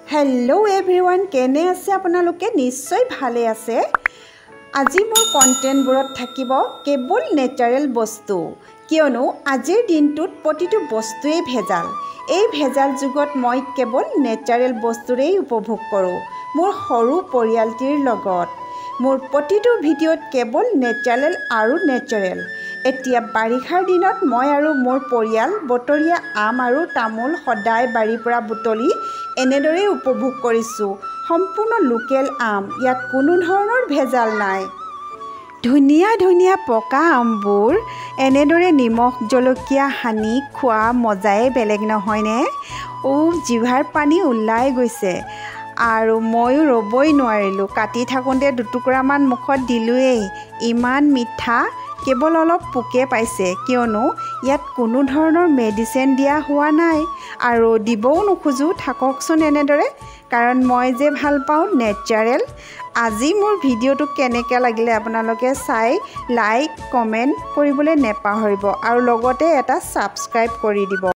Hello everyone केने आछे आपनालोके निश्चय भाले आछे। আজি मोर कन्टेन्टबोरत থাকিব केवल नेचारेल बस्तु कियनो आजिर दिनटुत प्रतिटो बस्तुए भेजाल। এই भेजाल जुगत मैं केवल नेचारेल बस्तुरे उपभोग करूँ मोर सरू परियालटिर लगत। मोर प्रतिटो भिडिओत केवल नेचारेल आरु नेचारेल। एतिया बारिषार दिनत मैं आरु मोर परियाल बतरिया आम आरु तामोल सदाय बारिर परा बुटली एनेदरे उपभोग करिछु। सम्पूर्ण लोकेल आम, यात कोनो धৰণৰ भेजाल নাই। धुनिया धुनिया पका आमबोर एनेदरे निमख जलकिया हानि खुआ मजाए बेलेग নহয়নে। ओ जिभार पानी उल्লাই গৈছে আৰু ময়ো ৰবই নোৱাৰিলোঁ। কাটি থাকোঁতে দুটুকুৰামান মুখত দিলোৱেই। ইমান মিঠা, কেৱল অলপ পোকে পাইছে কিয়নো ইয়াত কোনো ধৰণৰ মেডিচিন দিয়া হোৱা নাই আৰু দিবও নোখোজো। থাককচোন এনেদৰে, কাৰণ মই যে ভাল পাওঁ নেচাৰেল। আজি মোৰ ভিডিঅ'টো কেনেকৈ লাগিলে আপোনালোকে চাই লাইক কমেণ্ট কৰিবলৈ নেপাহৰিব আৰু লগতে এটা ছাবস্ক্ৰাইব কৰি দিব।